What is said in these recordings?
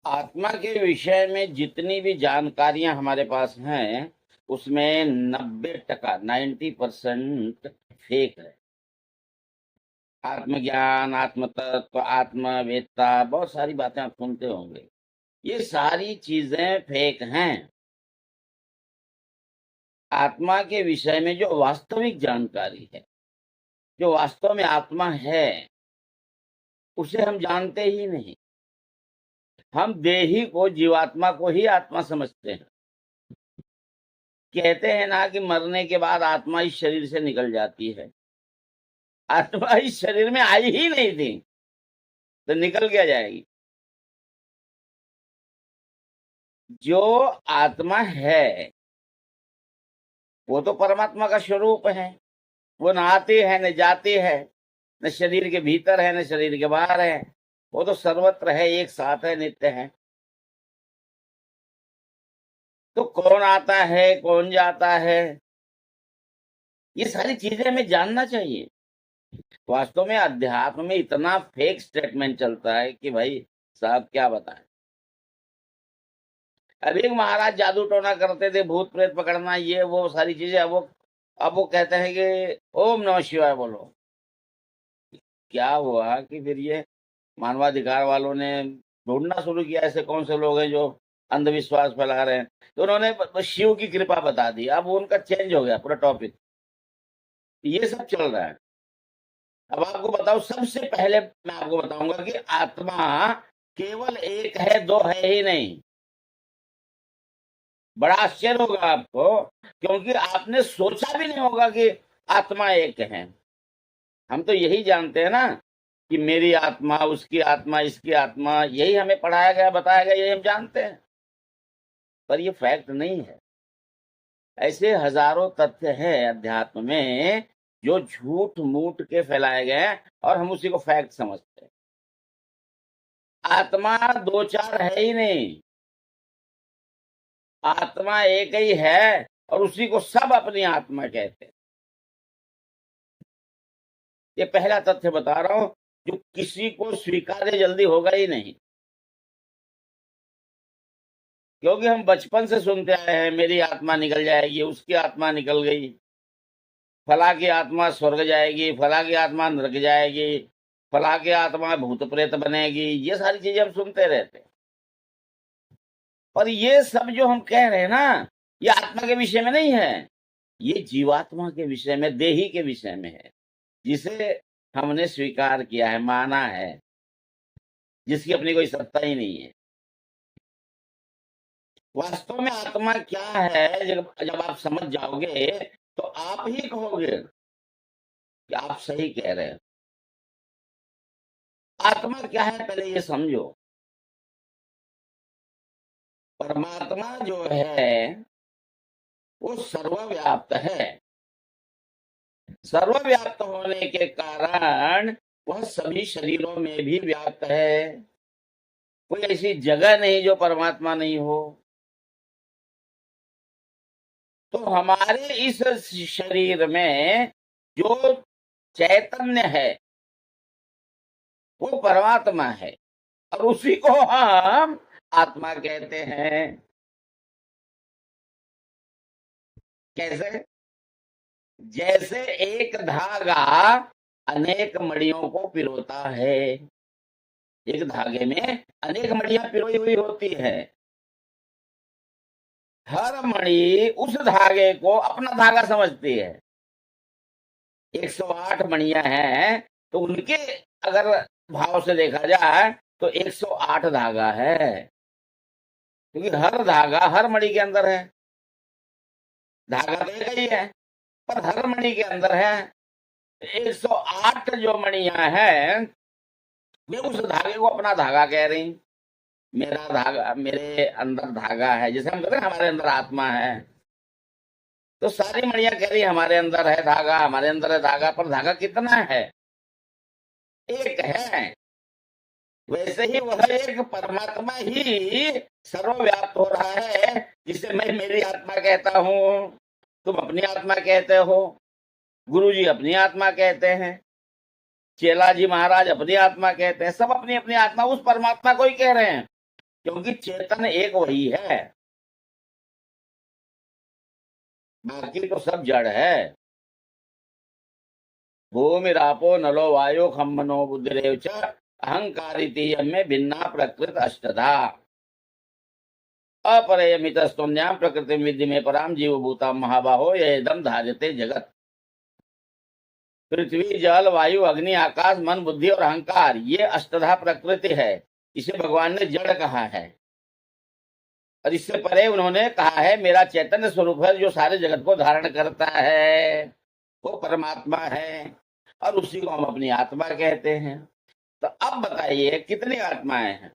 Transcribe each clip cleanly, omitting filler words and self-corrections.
आत्मा के विषय में जितनी भी जानकारियां हमारे पास हैं उसमें 90% 90% फेक है। आत्मज्ञान, आत्म तत्व, आत्मवेत्ता, बहुत सारी बातें आप सुनते होंगे। ये सारी चीजें फेक हैं। आत्मा के विषय में जो वास्तविक जानकारी है, जो वास्तव में आत्मा है, उसे हम जानते ही नहीं। हम देही को, जीवात्मा को ही आत्मा समझते हैं। कहते हैं ना कि मरने के बाद आत्मा इस शरीर से निकल जाती है। आत्मा इस शरीर में आई ही नहीं थी तो निकल क्या जाएगी? जो आत्मा है वो तो परमात्मा का स्वरूप है। वो न आती है न जाती है, न शरीर के भीतर है न शरीर के बाहर है। वो तो सर्वत्र है, एक साथ है, नित्य है। तो कौन आता है, कौन जाता है, ये सारी चीजें हमें जानना चाहिए। वास्तव में अध्यात्म में इतना फेक स्टेटमेंट चलता है कि भाई साहब क्या बताएं। अभी एक महाराज जादू टोना करते थे, भूत प्रेत पकड़ना, ये वो सारी चीजें। अब वो कहते हैं कि ओम नमः शिवाय बोलो। क्या हुआ कि फिर ये मानवाधिकार वालों ने ढूंढना शुरू किया ऐसे कौन से लोग हैं जो अंधविश्वास फैला रहे हैं। तो उन्होंने बस शिव की कृपा बता दी। अब उनका चेंज हो गया पूरा टॉपिक। ये सब चल रहा है। अब आपको बताओ, सबसे पहले मैं आपको बताऊंगा कि आत्मा केवल एक है, दो है ही नहीं। बड़ा आश्चर्य होगा आपको, क्योंकि आपने सोचा भी नहीं होगा कि आत्मा एक है। हम तो यही जानते हैं ना कि मेरी आत्मा, उसकी आत्मा, इसकी आत्मा, यही हमें पढ़ाया गया, बताया गया, यही हम जानते हैं। पर ये फैक्ट नहीं है। ऐसे हजारों तथ्य हैं अध्यात्म में जो झूठ मूठ के फैलाए गए हैं और हम उसी को फैक्ट समझते हैं। आत्मा दो चार है ही नहीं, आत्मा एक ही है और उसी को सब अपनी आत्मा कहते हैं। ये पहला तथ्य बता रहा हूं जो किसी को स्वीकार्य जल्दी होगा ही नहीं। क्योंकि हम बचपन से सुनते आए हैं मेरी आत्मा निकल जाएगी, उसकी आत्मा निकल गई, फला की आत्मा स्वर्ग जाएगी, फला की आत्मा नरक जाएगी, फला की आत्मा भूत प्रेत बनेगी। ये सारी चीजें हम सुनते रहते हैं। और ये सब जो हम कह रहे हैं ना, ये आत्मा के विषय में नहीं है, ये जीवात्मा के विषय में, देही के विषय में है, जिसे हमने स्वीकार किया है, माना है, जिसकी अपनी कोई सत्ता ही नहीं है। वास्तव में आत्मा क्या है, जब जब आप समझ जाओगे तो आप ही कहोगे कि आप सही कह रहे हैं। आत्मा क्या है पहले ये समझो। परमात्मा जो है वो सर्वव्याप्त है। सर्वव्याप्त होने के कारण वह सभी शरीरों में भी व्याप्त है। कोई ऐसी जगह नहीं जो परमात्मा नहीं हो। तो हमारे इस शरीर में जो चैतन्य है वो परमात्मा है और उसी को हम आत्मा कहते हैं। कैसे? जैसे एक धागा अनेक मड़ियों को पिरोता है। एक धागे में अनेक मड़ियां पिरोई हुई होती है। हर मणि उस धागे को अपना धागा समझती है। 108 मणियां हैं तो उनके अगर भाव से देखा जाए तो 108 धागा है, क्योंकि हर धागा हर मणि के अंदर है। धागा तो एक ही है पर हर मणि के अंदर है। 108 जो मणियां हैं वे उस धागे को अपना धागा कह रही। मेरा धागा, मेरे अंदर धागा है, जैसे हम कहते हैं हमारे अंदर आत्मा है, तो सारी मणियां कह रही हमारे अंदर है धागा, हमारे अंदर है धागा। पर धागा कितना है? एक है। वैसे ही वह एक परमात्मा ही सर्वव्याप्त हो रहा है, जिसे मैं मेरी आत्मा कहता हूँ, तुम अपनी आत्मा कहते हो, गुरु जी अपनी आत्मा कहते हैं, चेला जी महाराज अपनी आत्मा कहते हैं। सब अपनी अपनी आत्मा उस परमात्मा को ही कह रहे हैं। क्योंकि चेतन एक वही है, बाकी तो सब जड़ है। भूमिरापो नलो वायो खम मनो बुद्धिरेव च अहंकारिति में भिन्ना प्रकृत अष्टधा अपरयमितस्तुन्याम प्रकृति विधि में पराम जीव भूता महाबाहो ये दम धार्यते जगत। पृथ्वी जल वायु अग्नि आकाश मन बुद्धि और अहंकार, ये अष्टधा प्रकृति है। इसे भगवान ने जड़ कहा है। और इससे परे उन्होंने कहा है मेरा चैतन्य स्वरूप है जो सारे जगत को धारण करता है, वो परमात्मा है, और उसी को हम अपनी आत्मा कहते हैं। तो अब बताइए कितनी आत्माएं हैं?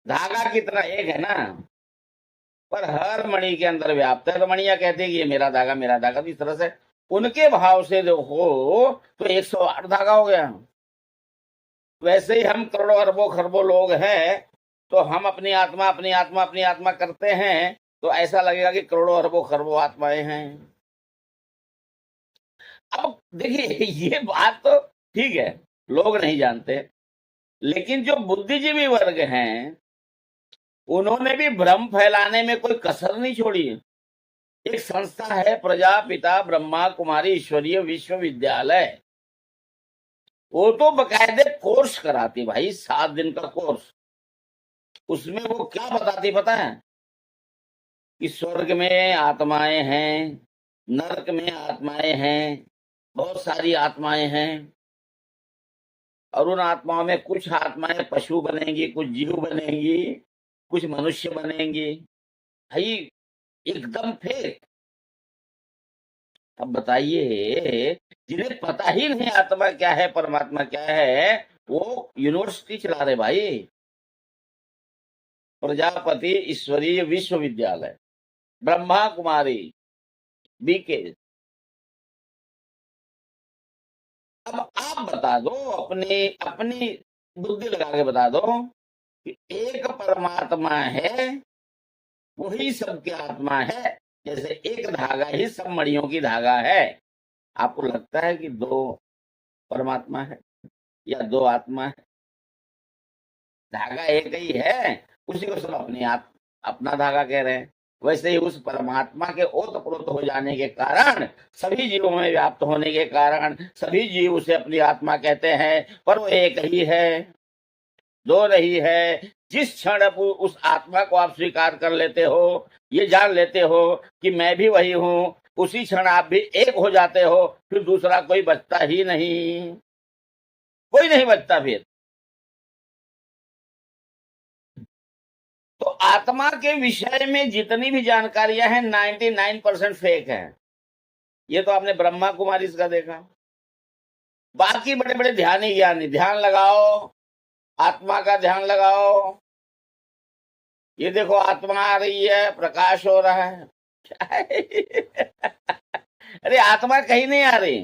धागा कितना? एक है ना, पर हर मणि के अंदर व्याप्त है। तो मणिया कहते हैं कि ये मेरा धागा मेरा धागा। तो इस तरह से उनके भाव से देखो तो 108 धागा हो गया। वैसे ही हम करोड़ों अरबों खरबों लोग हैं, तो हम अपनी आत्मा अपनी आत्मा अपनी आत्मा करते हैं, तो ऐसा लगेगा कि करोड़ों अरबों खरबों आत्माएं हैं। अब देखिए ये बात तो ठीक है, लोग नहीं जानते, लेकिन जो बुद्धिजीवी वर्ग हैं उन्होंने भी भ्रम फैलाने में कोई कसर नहीं छोड़ी। एक संस्था है प्रजापिता ब्रह्मा कुमारी ईश्वरीय विश्वविद्यालय, वो तो बकायदे कोर्स कराती भाई, 7 दिन का कोर्स। उसमें वो क्या बताती पता है? कि स्वर्ग में आत्माएं हैं, नरक में आत्माएं हैं, बहुत सारी आत्माएं हैं, और उन आत्माओं में कुछ आत्माएं पशु बनेंगी, कुछ जीव बनेंगी, कुछ मनुष्य बनेंगी। भाई एकदम फेक। अब बताइए जिन्हें पता ही नहीं आत्मा क्या है परमात्मा क्या है, वो यूनिवर्सिटी चला रहे भाई, प्रजापति ईश्वरीय विश्वविद्यालय, ब्रह्मा कुमारी, बीके। अब आप बता दो, अपनी अपनी बुद्धि लगा के बता दो कि एक परमात्मा है, वही सबकी आत्मा है। जैसे एक धागा ही सब मणियों की धागा है, आपको लगता है कि 2 परमात्मा है या 2 आत्मा है? धागा एक ही है, उसी को सब अपना धागा कह रहे हैं। वैसे ही उस परमात्मा के ओतप्रोत हो जाने के कारण, सभी जीवों में व्याप्त होने के कारण सभी जीव उसे अपनी आत्मा कहते हैं, पर वो एक ही है, 2 नहीं है। जिस क्षण आप उस आत्मा को आप स्वीकार कर लेते हो, ये जान लेते हो कि मैं भी वही हूं, उसी क्षण आप भी एक हो जाते हो। फिर दूसरा कोई बचता ही नहीं, कोई नहीं बचता फिर। तो आत्मा के विषय में जितनी भी जानकारियां हैं 99% फेक है। ये तो आपने ब्रह्मा कुमारी इसका देखा। बाकी बड़े बड़े ध्यानी ज्ञानी, ध्यान लगाओ, आत्मा का ध्यान लगाओ, ये देखो आत्मा आ रही है, प्रकाश हो रहा है। क्या है? अरे आत्मा कहीं नहीं आ रही,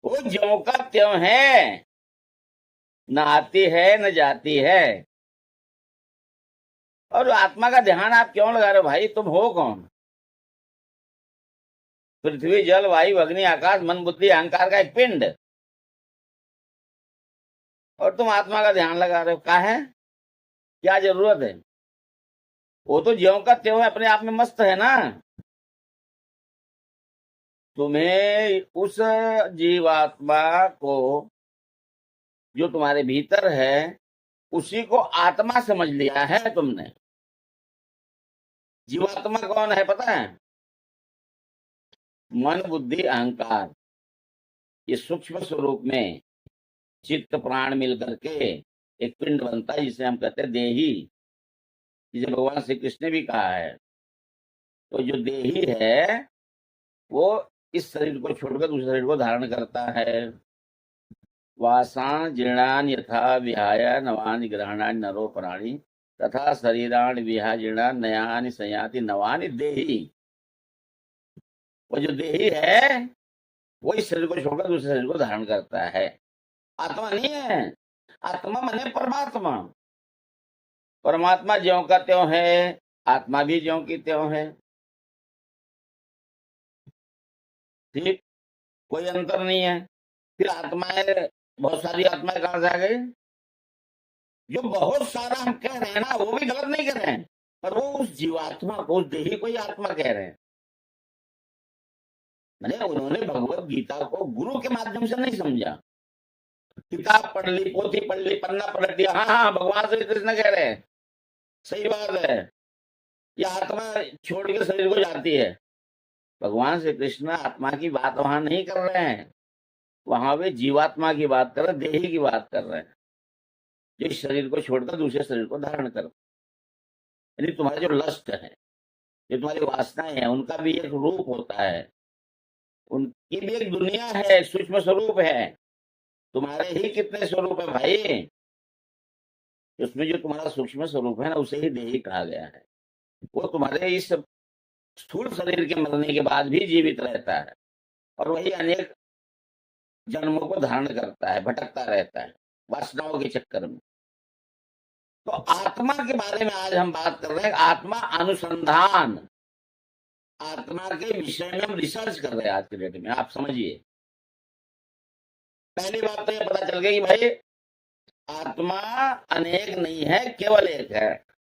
वो ज्यों का त्यों है, न आती है न जाती है। और आत्मा का ध्यान आप क्यों लगा रहे हो भाई? तुम हो कौन? पृथ्वी जल वायु अग्नि आकाश मन बुद्धि अहंकार का एक पिंड, और तुम आत्मा का ध्यान लगा रहे हो। क्या है, क्या जरूरत है? वो तो ज्यों का त्यों है, अपने आप में मस्त है ना। तुम्हें उस जीवात्मा को जो तुम्हारे भीतर है, उसी को आत्मा समझ लिया है तुमने। जीवात्मा कौन है पता है? मन बुद्धि अहंकार, ये सूक्ष्म स्वरूप में चित्त प्राण मिल करके एक पिंड बनता है, जिसे हम कहते हैं देही, जिसे भगवान श्री कृष्ण ने भी कहा है। तो जो देही है वो इस शरीर को छोड़कर दूसरे शरीर को धारण करता है। वासा जीर्णान यथा विहाय नवानि ग्रहणानि नरो प्राणी तथा शरीरान विहाय जीर्णान नयानि संयाति नवानि देही। वो जो देही है वो इस शरीर को छोड़कर दूसरे शरीर को धारण करता है। आत्मा नहीं है, आत्मा माने परमात्मा। परमात्मा ज्यों का त्यों है, आत्मा भी ज्यों की त्यों है। ठीक, कोई अंतर नहीं है। फिर आत्माएं, बहुत सारी आत्माएं कहां से आ गई? जो बहुत सारा हम कह रहे हैं ना, वो भी गलत नहीं कह रहे हैं, पर वो उस जीवात्मा को, उस देही को ही आत्मा कह रहे हैं। मैंने उन्होंने भगवत गीता को गुरु के माध्यम से नहीं समझा। किताब पढ़ ली, पोथी पढ़ ली, पन्ना पलट दिया, हाँ हाँ भगवान श्री कृष्ण कह रहे हैं, सही बात है, ये आत्मा छोड़ के शरीर को जाती है। भगवान श्री कृष्ण आत्मा की बात वहां नहीं कर रहे हैं, वहां वे जीवात्मा की बात कर रहे हैं, देही की बात कर रहे हैं, जो इस शरीर को छोड़कर दूसरे शरीर को धारण कर। यानी तुम्हारा जो लस्ट है, जो तुम्हारी वासनाएं हैं, उनका भी एक रूप होता है, उनकी भी एक दुनिया है, सूक्ष्म स्वरूप है। तुम्हारे ही कितने स्वरूप है भाई, उसमें जो तुम्हारा सूक्ष्म स्वरूप है ना, उसे ही देही कहा गया है। वो तुम्हारे इस स्थूल शरीर के मरने के बाद भी जीवित रहता है, और वही अनेक जन्मों को धारण करता है, भटकता रहता है वासनाओं के चक्कर में। तो आत्मा के बारे में आज हम बात कर रहे हैं, आत्मा अनुसंधान, आत्मा के विषय में हम रिसर्च कर रहे हैं आज के डेट में। आप समझिए, पहली बात तो ये पता चल गई कि भाई आत्मा अनेक नहीं है, केवल एक है।